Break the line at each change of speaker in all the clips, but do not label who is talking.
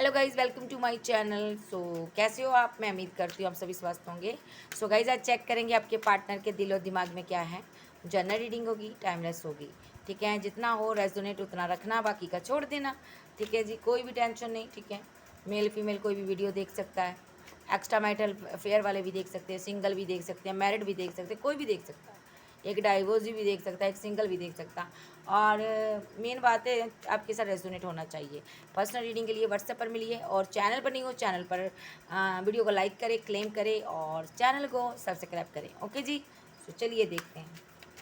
Hello guys, welcome to my channel. कैसे हो आप? मैं उम्मीद करती हूँ आप सभी स्वस्थ होंगे। गाइज, आज चेक करेंगे आपके पार्टनर के दिल और दिमाग में क्या है। जनरल रीडिंग होगी, टाइमलेस होगी। ठीक है, जितना हो रेजोनेट उतना रखना, बाकी का छोड़ देना। ठीक है जी, कोई भी टेंशन नहीं। ठीक है, मेल फीमेल कोई भी वीडियो देख सकता है। एक्स्ट्रा मैरिटल अफेयर वाले भी देख सकते हैं, सिंगल भी देख सकते हैं, मैरिड भी देख सकते हैं, कोई भी देख सकता है। एक डाइवोर्स भी देख सकता है, एक सिंगल भी देख सकता। और मेन बात है आपके साथ रेजोनेट होना चाहिए। पर्सनल रीडिंग के लिए व्हाट्सएप पर मिलिए, और चैनल पर नहीं हो चैनल पर वीडियो को लाइक करें, क्लेम करें और चैनल को सब्सक्राइब करें। ओके जी, तो चलिए देखते हैं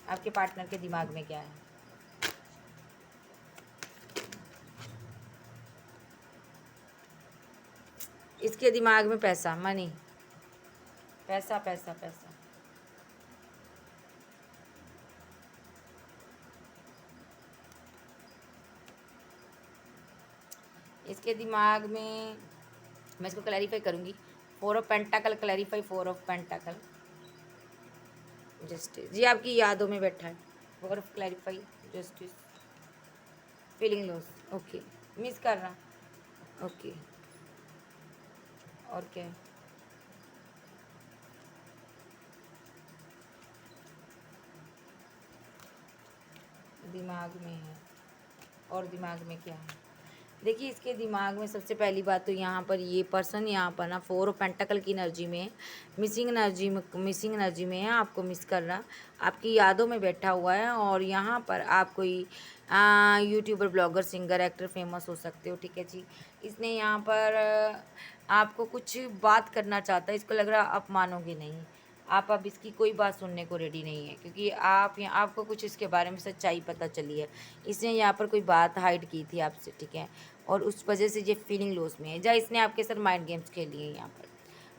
आपके पार्टनर के दिमाग में क्या है। इसके दिमाग में पैसा, मनी, पैसा पैसा पैसा। इसके दिमाग में मैं इसको क्लैरिफाई करूँगी। 4 of pentacle clarify, 4 of पेंटाकल justice G आपकी यादों में बैठा है। 4 of clarify justice, feeling loss, okay, miss कर रहा, ओके। और क्या है? दिमाग में है, और दिमाग में क्या है? देखिए, इसके दिमाग में सबसे पहली बात तो यहाँ पर ये पर्सन यहाँ पर ना 4 ऑफ पेंटाकल की एनर्जी में है, मिसिंग एनर्जी में है, आपको मिस कर रहा, आपकी यादों में बैठा हुआ है। और यहाँ पर आप कोई YouTuber, blogger, singer, actor, famous हो सकते हो। ठीक है जी, इसने यहाँ पर आपको कुछ बात करना चाहता है। इसको लग रहा आप मानोगे नहीं, आप अब इसकी कोई बात सुनने को रेडी नहीं है, क्योंकि आपको कुछ इसके बारे में सच्चाई पता चली है। इसने यहाँ पर कोई बात हाइड की थी आपसे। ठीक है, और उस वजह से ये फीलिंग लॉस में है, या इसने आपके साथ माइंड गेम्स खेली हैं यहाँ पर।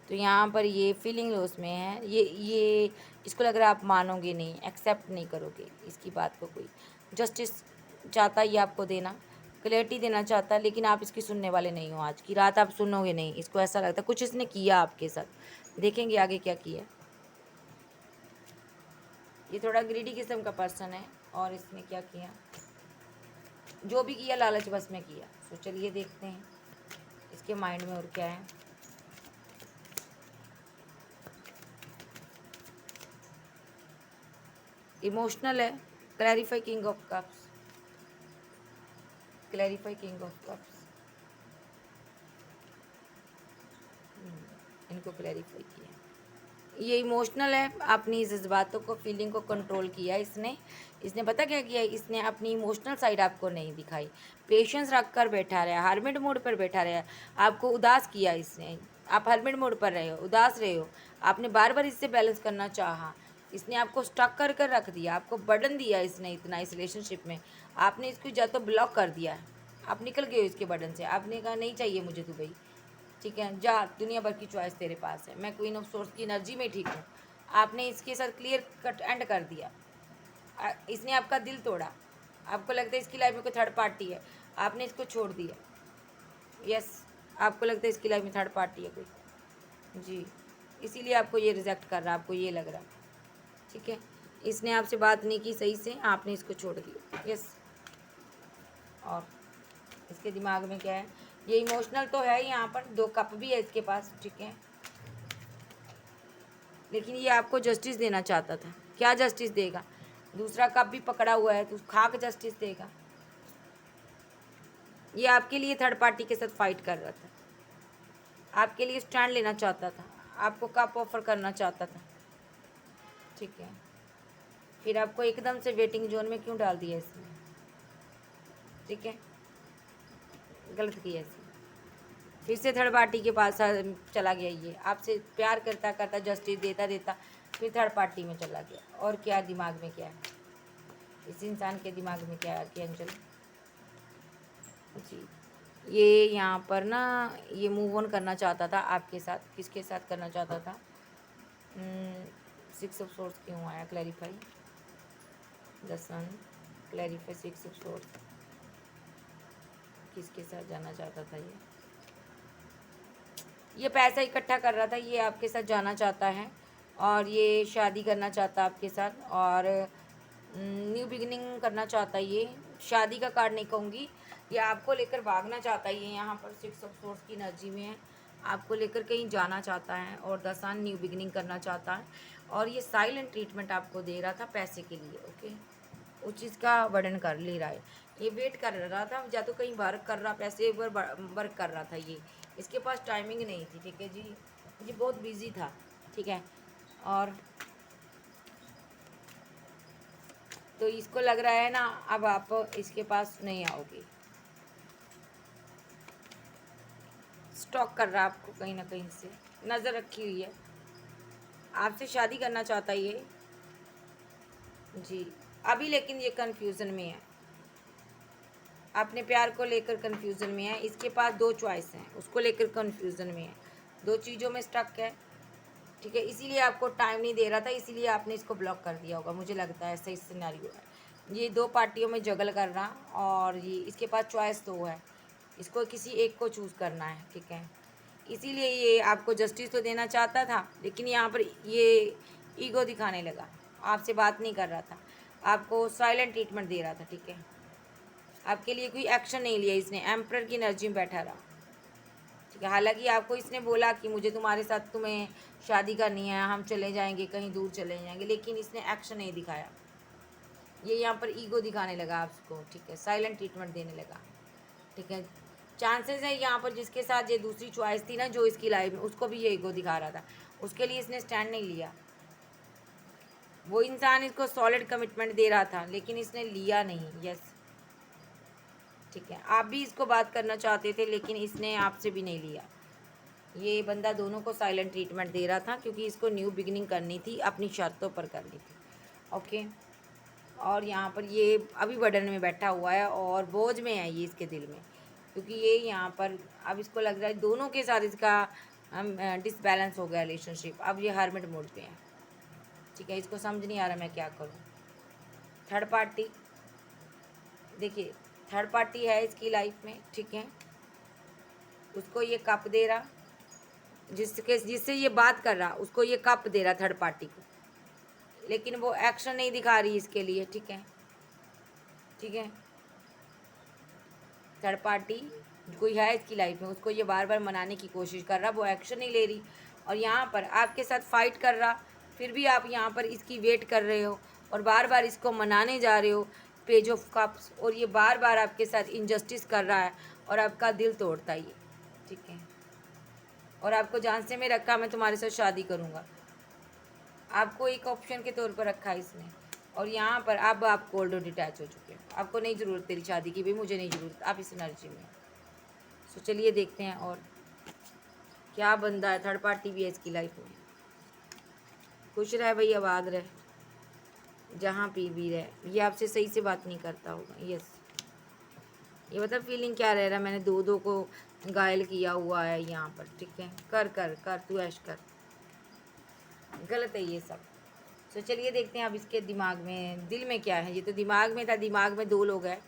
तो यहाँ पर ये फीलिंग लॉस में है। ये इसको लग रहा है आप मानोगे नहीं, एक्सेप्ट नहीं करोगे इसकी बात को। कोई जस्टिस चाहता है ये आपको देना, क्लैरिटी देना चाहता है, लेकिन आप इसकी सुनने वाले नहीं हो। आज की रात आप सुनोगे नहीं, इसको ऐसा लगता है कुछ इसने किया आपके साथ। देखेंगे आगे क्या किया। ये थोड़ा ग्रीडी किस्म का पर्सन है, और इसने क्या किया, जो भी किया लालच बस में किया। तो चलिए देखते हैं इसके माइंड में और क्या है। इमोशनल है, clarify king of cups, clarify king of cups. इनको क्लैरिफाई किया। ये इमोशनल है, अपनी जज्बातों को, फीलिंग को कंट्रोल किया इसने। इसने पता क्या किया, इसने अपनी इमोशनल साइड आपको नहीं दिखाई, पेशेंस रख कर बैठा रहा, हरमिट मोड पर बैठा रहा, आपको उदास किया इसने। आप हरमिट मोड पर रहे हो, उदास रहे हो, आपने बार बार इससे बैलेंस करना चाहा, इसने आपको स्टक कर कर रख दिया, आपको बर्डन दिया इसने इतना इस रिलेशनशिप में। आपने इसको या तो ब्लॉक कर दिया, आप निकल गए हो इसके बर्डन से। आपने कहा नहीं चाहिए मुझे तू भाई, ठीक है, जा, दुनिया भर की चॉइस तेरे पास है, मैं क्वीन ऑफ सोर्स की एनर्जी में ठीक हूँ। आपने इसके साथ क्लियर कट एंड कर दिया। इसने आपका दिल तोड़ा, आपको लगता है इसकी लाइफ में कोई थर्ड पार्टी है, आपने इसको छोड़ दिया। यस, आपको लगता है इसकी लाइफ में थर्ड पार्टी है कोई जी, इसीलिए आपको ये रिजेक्ट कर रहा है, आपको ये लग रहा है। ठीक है, इसने आपसे बात नहीं की सही से, आपने इसको छोड़ दिया। यस, और इसके दिमाग में क्या है, ये इमोशनल तो है, यहाँ पर 2 कप भी है इसके पास। ठीक है, लेकिन ये आपको जस्टिस देना चाहता था। क्या जस्टिस देगा? दूसरा कप भी पकड़ा हुआ है, तो खाक जस्टिस देगा। ये आपके लिए थर्ड पार्टी के साथ फाइट कर रहा था, आपके लिए स्टैंड लेना चाहता था, आपको कप ऑफर करना चाहता था। ठीक है, फिर आपको एकदम से वेटिंग जोन में क्यों डाल दिया इसने? ठीक है, गलत किया इसने। फिर से थर्ड पार्टी के पास चला गया। ये आपसे प्यार करता करता, जस्टिस देता देता, फिर थर्ड पार्टी में चला गया। और क्या दिमाग में क्या है इस इंसान के दिमाग में क्या है कि अंजल जी, ये यहाँ पर ना ये मूव ऑन करना चाहता था आपके साथ। किसके साथ करना चाहता था? 6 ऑफ सोर्ड्स क्यों आया? Clarify the sun, clarify 6 of swords. किसके साथ जाना चाहता था ये पैसा इकट्ठा कर रहा था, ये आपके साथ जाना चाहता है, और ये शादी करना चाहता है आपके साथ, और न्यू बिगिनिंग करना चाहता है। ये शादी का कार्ड नहीं कहूँगी, ये आपको लेकर भागना चाहता है, ये यहाँ पर 6 ऑफ सोर्स की एनर्जी में है, आपको लेकर कहीं जाना चाहता है और 10 न्यू बिगिनिंग करना चाहता है। और ये साइलेंट ट्रीटमेंट आपको दे रहा था पैसे के लिए, ओके, उस चीज़ का वर्णन कर ले रहा है। ये वेट कर रहा था, या तो कहीं वर्क कर रहा, पैसे पर वर्क कर रहा था ये, इसके पास टाइमिंग नहीं थी, ठीक है जी, ये बहुत बिजी था, ठीक है। और तो इसको लग रहा है ना अब आप इसके पास नहीं आओगे, स्टॉक कर रहा है आपको कहीं ना कहीं से, नज़र रखी हुई है, आपसे शादी करना चाहता है ये जी अभी, लेकिन ये कन्फ्यूज़न में है, अपने प्यार को लेकर कन्फ्यूज़न में है, इसके पास 2 चॉइस हैं, उसको लेकर कन्फ्यूज़न में है, 2 चीज़ों में स्टक है, ठीक है, इसीलिए आपको टाइम नहीं दे रहा था, इसीलिए आपने इसको ब्लॉक कर दिया होगा, मुझे लगता है ऐसा ही सिनेरियो है। ये 2 पार्टियों में जगल कर रहा, और ये इसके पास चॉइस 2 है, इसको किसी एक को चूज़ करना है, ठीक है, इसीलिए ये आपको जस्टिस तो देना चाहता था, लेकिन यहाँ पर ये ईगो दिखाने लगा, आपसे बात नहीं कर रहा था, आपको साइलेंट ट्रीटमेंट दे रहा था, ठीक है, आपके लिए कोई एक्शन नहीं लिया इसने, एम्परर की एनर्जी में बैठा रहा, ठीक है। हालांकि आपको इसने बोला कि मुझे तुम्हारे साथ तुम्हें शादी करनी है, हम चले जाएंगे, कहीं दूर चले जाएंगे, लेकिन इसने एक्शन नहीं दिखाया, ये यहाँ पर ईगो दिखाने लगा आपको, ठीक है, साइलेंट ट्रीटमेंट देने लगा, ठीक है। चांसेस है यहाँ पर जिसके साथ ये दूसरी चॉइस थी ना जो इसकी लाइफ में, उसको भी ये ईगो दिखा रहा था, उसके लिए इसने स्टैंड नहीं लिया, वो इंसान इसको सॉलिड कमिटमेंट दे रहा था लेकिन इसने लिया नहीं, यस, ठीक है। आप भी इसको बात करना चाहते थे लेकिन इसने आपसे भी नहीं लिया, ये बंदा दोनों को साइलेंट ट्रीटमेंट दे रहा था क्योंकि इसको न्यू बिगिनिंग करनी थी, अपनी शर्तों पर करनी थी, ओके। और यहाँ पर ये अभी बर्डन में बैठा हुआ है और बोझ में है ये इसके दिल में, क्योंकि ये यहाँ पर अब इसको लग रहा है दोनों के साथ इसका डिसबैलेंस हो गया रिलेशनशिप, अब ये हर्मिट मोड पे है, ठीक है, इसको समझ नहीं आ रहा मैं क्या करूँ। थर्ड पार्टी, देखिए थर्ड पार्टी है इसकी लाइफ में, ठीक है, उसको ये कप दे रहा, जिससे ये बात कर रहा उसको ये कप दे रहा थर्ड पार्टी को, लेकिन वो एक्शन नहीं दिखा रही इसके लिए, ठीक है, ठीक है। थर्ड पार्टी कोई है इसकी लाइफ में, उसको ये बार बार मनाने की कोशिश कर रहा, वो एक्शन नहीं ले रही, और यहाँ पर आपके साथ फाइट कर रहा, फिर भी आप यहाँ पर इसकी वेट कर रहे हो और बार बार इसको मनाने जा रहे हो, पेज ऑफ कप्स, और ये बार बार आपके साथ इनजस्टिस कर रहा है और आपका दिल तोड़ता है ये, ठीक है, और आपको जान से में रखा मैं तुम्हारे साथ शादी करूँगा, आपको एक ऑप्शन के तौर पर रखा है इसने, और यहाँ पर अब आप कोल्ड और डिटैच हो चुके हो, आपको नहीं ज़रूरत तेरी शादी की भी, मुझे नहीं ज़रूरत, आप इस एनर्जी में। सो चलिए देखते हैं और क्या बंदा है, थर्ड पार्टी भी है इसकी लाइफ में, खुश रहे भैया, आबाद रहे, जहाँ पी भी रहे, ये आपसे सही से बात नहीं करता होगा, यस, ये मतलब फीलिंग क्या रह रहा है, मैंने दो दो को घायल किया हुआ है यहाँ पर, ठीक है, कर कर कर तू ऐश कर, गलत है ये सब। तो चलिए देखते हैं अब इसके दिमाग में दिल में क्या है, ये तो दिमाग में था, दिमाग में 2 लोग हैं,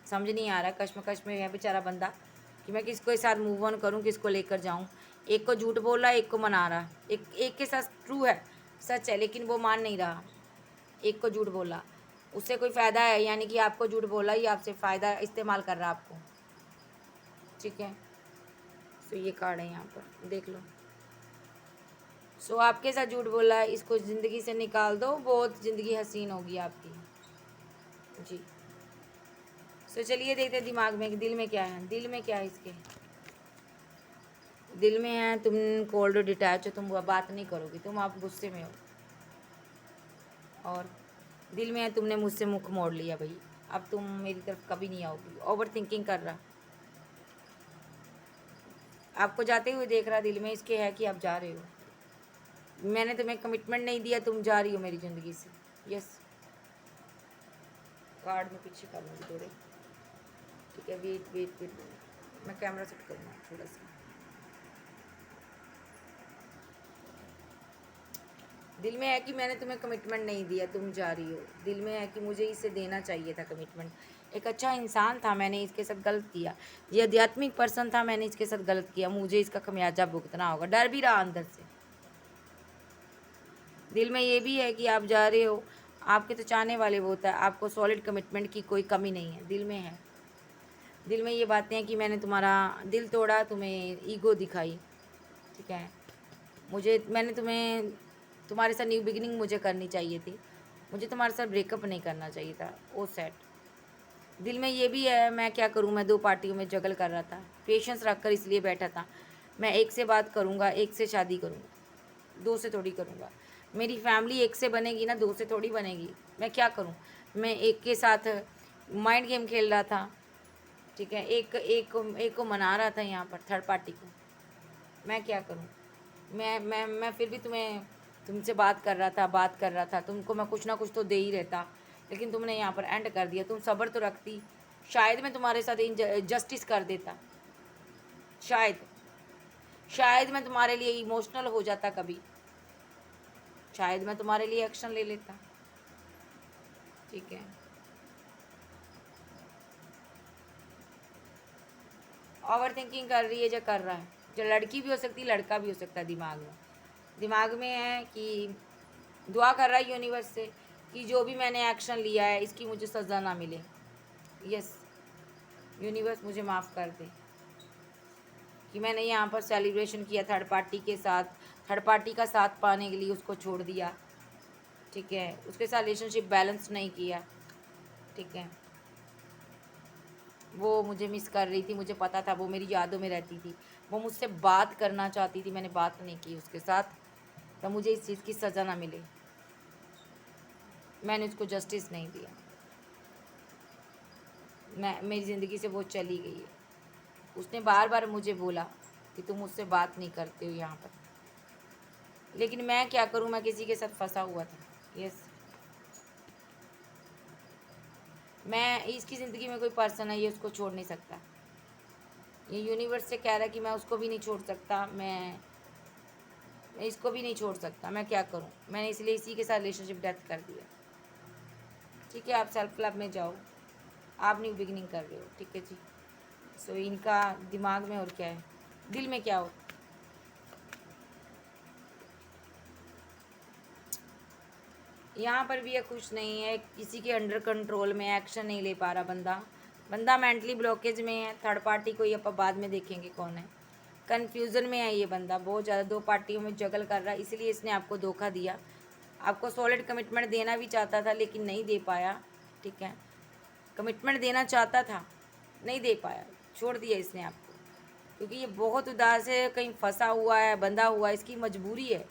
समझ नहीं आ रहा, कश्मकश में है बेचारा बंदा कि मैं किसको साथ मूव ऑन करूँ, किसको लेकर जाऊँ, एक को झूठ बोल रहा है, एक को मना रहा, एक के साथ ट्रू है, सच है, लेकिन वो मान नहीं रहा, एक को झूठ बोला, उससे कोई फ़ायदा है, यानी कि आपको झूठ बोला ही आपसे फ़ायदा इस्तेमाल कर रहा आपको, ठीक है। तो ये कार्ड है यहाँ पर देख लो, सो आपके साथ झूठ बोला है, इसको ज़िंदगी से निकाल दो, बहुत ज़िंदगी हसीन होगी आपकी जी। सो चलिए देखते हैं दिमाग में दिल में क्या है, दिल में क्या है इसके, दिल में है तुम कोल्ड डिटैच हो, तुम बात नहीं करोगी, तुम आप गुस्से में हो, और दिल में है तुमने मुझसे मुख मोड़ लिया भाई, अब तुम मेरी तरफ कभी नहीं आओगी, ओवर थिंकिंग कर रहा, आपको जाते हुए देख रहा, दिल में इसके है कि आप जा रहे हो, मैंने तुम्हें कमिटमेंट नहीं दिया, तुम जा रही हो मेरी ज़िंदगी से, यस। कार्ड में पीछे कर लूँगी थोड़े, ठीक है, वेट वेट वेट, मैं कैमरा सेट करूँगा थोड़ा सा, दिल में है कि मैंने तुम्हें कमिटमेंट नहीं दिया, तुम जा रही हो, दिल में है कि मुझे इसे देना चाहिए था कमिटमेंट, एक अच्छा इंसान था, मैंने इसके साथ गलत किया, ये आध्यात्मिक पर्सन था, मैंने इसके साथ गलत किया, मुझे इसका खमियाजा भुगतना होगा, डर भी रहा अंदर से, दिल में ये भी है कि आप जा रहे हो, आपके तो चाहने वाले वो होता है, आपको सॉलिड कमिटमेंट की कोई कमी नहीं है, दिल में है, दिल में ये बातें हैं कि मैंने तुम्हारा दिल तोड़ा, तुम्हें ईगो दिखाई, ठीक है। मैंने तुम्हारे साथ न्यू बिगिनिंग मुझे करनी चाहिए थी, मुझे तुम्हारे साथ ब्रेकअप नहीं करना चाहिए था। ओ सेट, दिल में ये भी है, मैं क्या करूँ, मैं 2 पार्टियों में जगल कर रहा था, पेशेंस रख कर इसलिए बैठा था। मैं एक से बात करूँगा, एक से शादी करूँगा, 2 से थोड़ी करूँगा। मेरी फैमिली एक से बनेगी ना, 2 से थोड़ी बनेगी। मैं क्या करूँ, मैं एक के साथ माइंड गेम खेल रहा था, ठीक है। एक को मना रहा था यहाँ पर, थर्ड पार्टी को। मैं क्या करूँ, मैं फिर भी तुमसे बात कर रहा था, तुमको मैं कुछ ना कुछ तो दे ही रहता, लेकिन तुमने यहाँ पर एंड कर दिया। तुम सब्र तो रखती, शायद मैं तुम्हारे साथ जस्टिस कर देता, शायद शायद मैं तुम्हारे लिए इमोशनल हो जाता कभी, शायद मैं तुम्हारे लिए एक्शन ले लेता, ठीक है। ओवर थिंकिंग कर रही है जो कर रहा है, जो लड़की भी हो सकती है, लड़का भी हो सकता है। दिमाग में है कि दुआ कर रहा है यूनिवर्स से कि जो भी मैंने एक्शन लिया है इसकी मुझे सज़ा ना मिले। यस, यूनिवर्स मुझे माफ़ कर दे कि मैंने यहाँ पर सेलिब्रेशन किया थर्ड पार्टी के साथ, थर्ड पार्टी का साथ पाने के लिए उसको छोड़ दिया, ठीक है। उसके साथ रिलेशनशिप बैलेंस नहीं किया, ठीक है। वो मुझे मिस कर रही थी, मुझे पता था, वो मेरी यादों में रहती थी, वो मुझसे बात करना चाहती थी, मैंने बात नहीं की उसके साथ, तो मुझे इस चीज़ की सज़ा ना मिले, मैंने उसको जस्टिस नहीं दिया। मेरी ज़िंदगी से वो चली गई है। उसने बार बार मुझे बोला कि तुम मुझसे बात नहीं करते हो यहाँ पर, लेकिन मैं क्या करूँ, मैं किसी के साथ फंसा हुआ था। यस, मैं इसकी ज़िंदगी में कोई पर्सन है, ये उसको छोड़ नहीं सकता। ये यूनिवर्स से कह रहा है कि मैं उसको भी नहीं छोड़ सकता, मैं इसको भी नहीं छोड़ सकता। मैं क्या करूँ, मैंने इसलिए इसी के साथ रिलेशनशिप डेथ कर दिया, ठीक है। आप सेल्फ लव में जाओ, आप न्यू बिगिनिंग कर रहे हो, ठीक है जी। सो इनका दिमाग में और क्या है, दिल में क्या हो, यहाँ पर भी ये खुश नहीं है, किसी के अंडर कंट्रोल में, एक्शन नहीं ले पा रहा बंदा मेंटली ब्लॉकेज में है। थर्ड पार्टी को ये अपन बाद में देखेंगे कौन है, कन्फ्यूज़न में है ये बंदा, बहुत ज़्यादा 2 पार्टियों में जगल कर रहा है, इसलिए इसने आपको धोखा दिया। आपको सॉलिड कमिटमेंट देना भी चाहता था लेकिन नहीं दे पाया, ठीक है। कमिटमेंट देना चाहता था, नहीं दे पाया, छोड़ दिया इसने आपको, क्योंकि ये बहुत उदास है, कहीं फंसा हुआ है, बंधा हुआ है, इसकी मजबूरी है।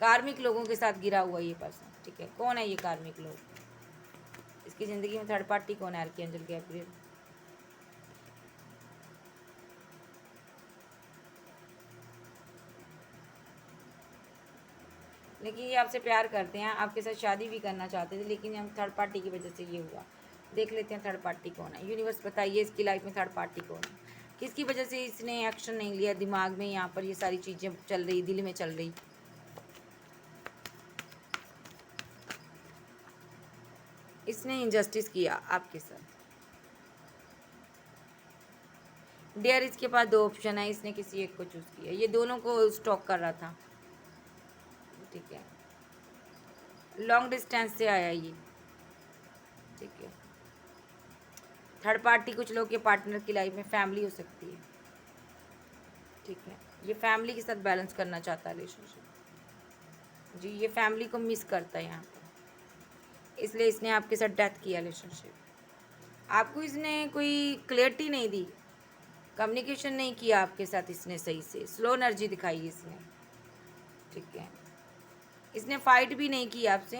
कार्मिक लोगों के साथ गिरा हुआ ये पर्सन, ठीक है। कौन है ये कार्मिक लोग, इसकी ज़िंदगी में थर्ड पार्टी कौन है, आर्कएंजल गैब्रियल। लेकिन ये आपसे प्यार करते हैं, आपके साथ शादी भी करना चाहते थे, लेकिन हम थर्ड पार्टी की वजह से ये हुआ। देख लेते हैं थर्ड पार्टी कौन है, यूनिवर्स बताइए इसकी लाइफ में थर्ड पार्टी कौन है, किसकी वजह से इसने एक्शन नहीं लिया। दिमाग में यहाँ पर ये सारी चीज़ें चल रही, दिल में चल रही, इसने इनजस्टिस किया आपके साथ। डेयर, इसके पास 2 ऑप्शन है, इसने किसी एक को चूज़ किया, ये दोनों को स्टॉक कर रहा था, ठीक है। लॉन्ग डिस्टेंस से आया ये, ठीक है। थर्ड पार्टी कुछ लोग के पार्टनर की लाइफ में फैमिली हो सकती है, ठीक है। ये फैमिली के साथ बैलेंस करना चाहता है रिलेशनशिप जी, ये फैमिली को मिस करता है यहाँ पर, इसलिए इसने आपके साथ डेथ किया रिलेशनशिप। आपको इसने कोई क्लियरिटी नहीं दी, कम्युनिकेशन नहीं किया आपके साथ इसने सही से, स्लो एनर्जी दिखाई इसने, ठीक है। इसने फाइट भी नहीं की आपसे।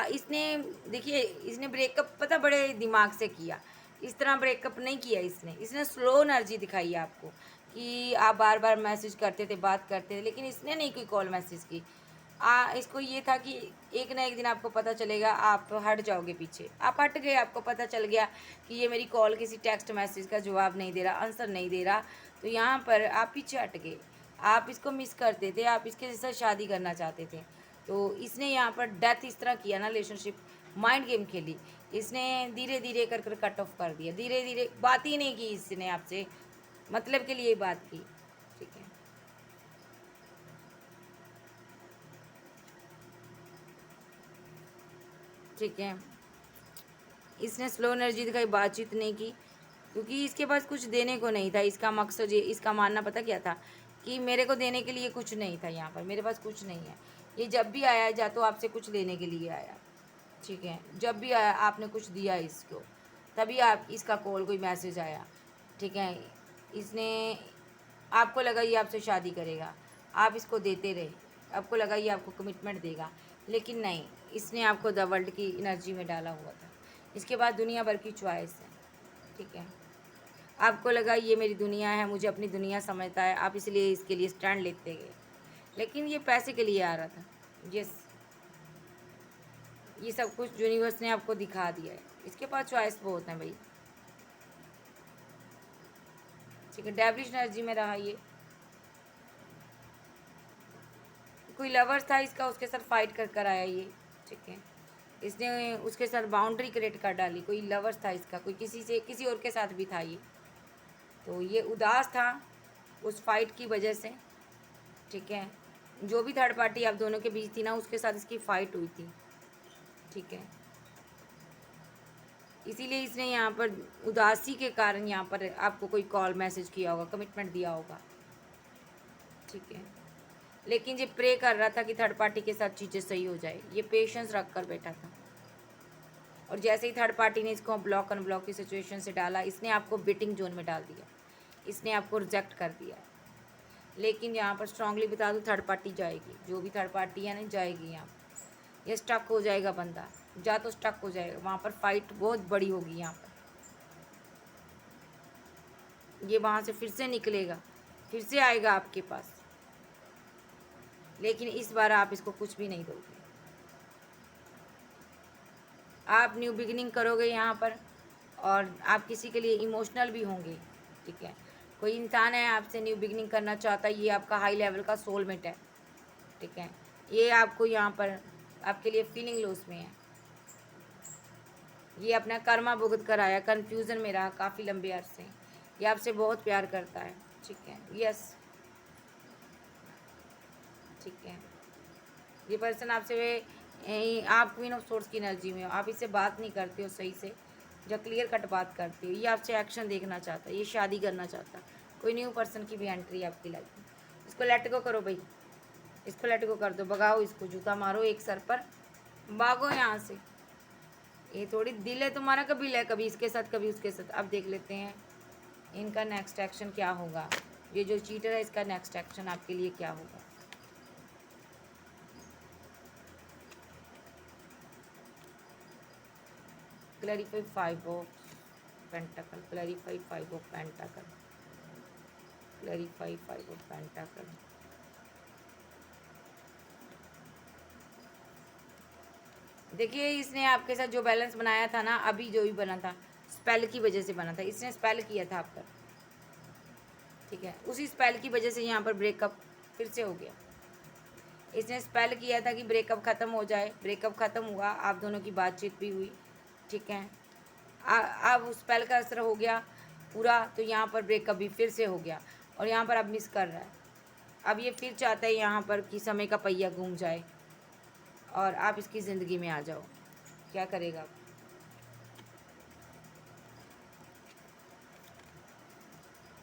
इसने, देखिए, इसने ब्रेकअप पता बड़े दिमाग से किया, इस तरह ब्रेकअप नहीं किया इसने स्लो एनर्जी दिखाई आपको कि आप बार बार मैसेज करते थे, बात करते थे, लेकिन इसने नहीं कोई कॉल मैसेज की। इसको ये था कि एक ना एक दिन आपको पता चलेगा, आप हट जाओगे पीछे, आप हट गए, आपको पता चल गया कि ये मेरी कॉल किसी टेक्स्ट मैसेज का जवाब नहीं दे रहा, आंसर नहीं दे रहा, तो यहाँ पर आप पीछे हट गए, आप इसको मिस करते थे, आप इसके साथ शादी करना चाहते थे। तो इसने यहाँ पर डेथ इस तरह किया ना, रिलेशनशिप माइंड गेम खेली, इसने धीरे धीरे कर कर कट ऑफ कर दिया, धीरे धीरे, बात ही नहीं की इसने आपसे, मतलब के लिए बात की, ठीक है। ठीक है, इसने स्लो एनर्जी दिखाई, बातचीत नहीं की, क्योंकि इसके पास कुछ देने को नहीं था। इसका मकसद ये, इसका मानना पता क्या था कि मेरे को देने के लिए कुछ नहीं था, यहाँ पर मेरे पास कुछ नहीं है। ये जब भी आया या तो आपसे कुछ लेने के लिए आया, ठीक है, जब भी आया आपने कुछ दिया इसको, तभी आप इसका कॉल कोई मैसेज आया, ठीक है। इसने, आपको लगा ये आपसे शादी करेगा, आप इसको देते रहे, आपको लगा ये आपको कमिटमेंट देगा, लेकिन नहीं, इसने आपको द वर्ल्ड की एनर्जी में डाला हुआ था। इसके बाद दुनिया भर की चॉइस है, ठीक है। आपको लगा ये मेरी दुनिया है, मुझे अपनी दुनिया समझता है, आप इसलिए इसके लिए स्टैंड लेते गए, लेकिन ये पैसे के लिए आ रहा था। यस, ये सब कुछ यूनिवर्स ने आपको दिखा दिया है। इसके पास चॉइस बहुत है भाई, ठीक है। डेविलिश एनर्जी में रहा ये, कोई लवर्स था इसका, उसके साथ फाइट कर कर आया ये, ठीक है। इसने उसके साथ बाउंड्री क्रिएट कर डाली, कोई लवर्स था इसका, कोई किसी से, किसी और के साथ भी था ये, तो ये उदास था उस फाइट की वजह से, ठीक है। जो भी थर्ड पार्टी आप दोनों के बीच थी ना, उसके साथ इसकी फाइट हुई थी, ठीक है। इसीलिए इसने यहाँ पर उदासी के कारण यहाँ पर आपको कोई कॉल मैसेज किया होगा, कमिटमेंट दिया होगा, ठीक है। लेकिन ये प्रे कर रहा था कि थर्ड पार्टी के साथ चीज़ें सही हो जाए, ये पेशेंस रख कर बैठा था। और जैसे ही थर्ड पार्टी ने इसको ब्लॉक अनब्लॉक की सिचुएशन से डाला, इसने आपको बिटिंग जोन में डाल दिया, इसने आपको रिजेक्ट कर दिया। लेकिन यहाँ पर स्ट्रांगली बता दूँ, थर्ड पार्टी जाएगी, जो भी थर्ड पार्टी है ना जाएगी यहाँ पर। ये स्टक हो जाएगा बंदा, जा तो स्टक हो जाएगा, वहाँ पर फाइट बहुत बड़ी होगी यहाँ पर। ये वहाँ से फिर से निकलेगा, फिर से आएगा आपके पास, लेकिन इस बार आप इसको कुछ भी नहीं दोगे। आप न्यू बिगिनिंग करोगे यहाँ पर, और आप किसी के लिए इमोशनल भी होंगे, ठीक है। कोई इंसान है आपसे न्यू बिगिनिंग करना चाहता है, ये आपका हाई लेवल का सोलमेट है, ठीक है। ये आपको यहाँ पर आपके लिए फीलिंग लॉस में है, ये अपना कर्मा भुगत कर आया, कन्फ्यूज़न में रहा काफ़ी लंबे अरसे। ये आपसे बहुत प्यार करता है, ठीक है। यस, ठीक है। ये पर्सन आपसे, आप क्वीन ऑफ सोर्स की एनर्जी में हो, आप इससे बात नहीं करते हो सही से, जब क्लियर कट बात करते हो। ये आपसे एक्शन देखना चाहता है, ये शादी करना चाहता है, कोई न्यू पर्सन की भी एंट्री है आपकी लाइफ में। इसको लेट गो करो भाई, इसको लेट गो कर दो, भगाओ इसको, जूता मारो एक सर पर, भागो यहाँ से। ये थोड़ी दिल है तुम्हारा, कभी ले, कभी इसके साथ कभी उसके साथ। अब देख लेते हैं इनका नेक्स्ट एक्शन क्या होगा। ये जो चीटर है, इसका नेक्स्ट एक्शन आपके लिए क्या होगा। Clarify 5 of pentacle, clarify 5 of pentacle, clarify 5 of pentacle. देखिए, इसने आपके साथ जो बैलेंस बनाया था ना, अभी जो भी बना था स्पेल की वजह से बना था, इसने स्पेल किया था आप पर, ठीक है। उसी स्पेल की वजह से यहाँ पर ब्रेकअप फिर से हो गया। इसने स्पेल किया था कि ब्रेकअप ख़त्म हो जाए, ब्रेकअप ख़त्म हुआ, आप दोनों की बातचीत भी हुई, ठीक है। अब उस स्पेल का असर हो गया पूरा, तो यहाँ पर ब्रेकअप भी फिर से हो गया, और यहाँ पर अब मिस कर रहा है। अब ये फिर चाहता है यहाँ पर कि समय का पहिया घूम जाए और आप इसकी ज़िंदगी में आ जाओ। क्या करेगा?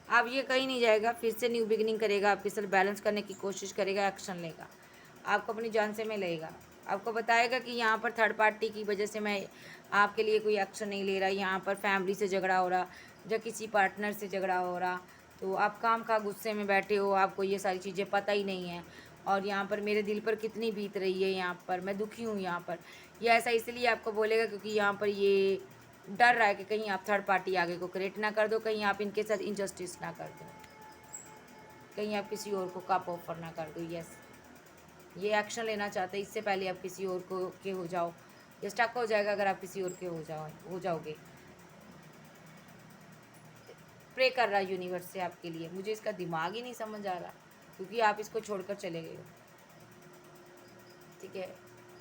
अब ये कहीं नहीं जाएगा, फिर से न्यू बिगिनिंग करेगा, आपके साथ बैलेंस करने की कोशिश करेगा, एक्शन लेगा, आपको अपनी जान से में लेगा, आपको बताएगा कि यहाँ पर थर्ड पार्टी की वजह से मैं आपके लिए कोई एक्शन नहीं ले रहा, यहाँ पर फैमिली से झगड़ा हो रहा, या किसी पार्टनर से झगड़ा हो रहा, तो आप काम खा गुस्से में बैठे हो, आपको ये सारी चीज़ें पता ही नहीं है, और यहाँ पर मेरे दिल पर कितनी बीत रही है, यहाँ पर मैं दुखी हूँ, यहाँ पर ये ऐसा इसलिए आपको बोलेगा क्योंकि यहाँ पर ये डर रहा है कि कहीं आप थर्ड पार्टी आगे को क्रिएट ना कर दो, कहीं आप इनके साथ इनजस्टिस ना कर दो, कहीं आप किसी और को कप ऑफर ना कर दो। यस, ये एक्शन लेना चाहते हैं, इससे पहले आप किसी और को के हो जाओ, ये स्टक हो जाएगा अगर आप किसी और के हो जाओगे। प्रे कर रहा है यूनिवर्स से आपके लिए, मुझे इसका दिमाग ही नहीं समझ आ रहा, क्योंकि आप इसको छोड़कर चले गए हो, ठीक है।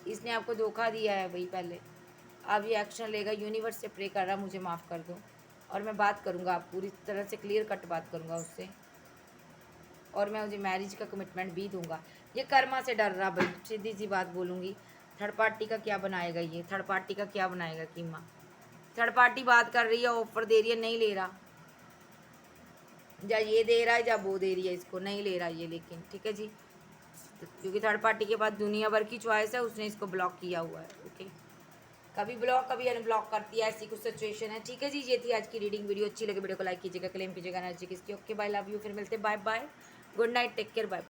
इसने आपको धोखा दिया है भाई पहले, अब ये एक्शन लेगा, यूनिवर्स से प्रे कर रहा, मुझे माफ़ कर दो, और मैं बात करूँगा, आप पूरी तरह से क्लियर कट बात करूँगा उससे, और मैं मुझे मैरिज का कमिटमेंट भी दूंगा। ये कर्मा से डर रहा भाई, सीधी सी बात बोलूँगी, थर्ड पार्टी का क्या बनाएगा, ये थर्ड पार्टी का क्या बनाएगा कीमा। थर्ड पार्टी बात कर रही है, ऑफर दे रही है, नहीं ले रहा, या ये दे रहा है या वो दे रही है, इसको नहीं ले रहा ये, लेकिन ठीक है जी, क्योंकि थर्ड पार्टी के पास दुनिया भर की चॉइस है, उसने इसको ब्लॉक किया हुआ है। ओके, कभी ब्लॉक कभी अनब्लॉक करती है, ऐसी कुछ सिचुएशन है। ठीक है जी, ये थी आज की रीडिंग। वीडियो अच्छी लगे वीडियो को लाइक कीजिएगा, क्लेम कीजिएगा एनर्जी किसकी। ओके बाय, लव यू, फिर मिलते, bye bye, good night, take care, bye.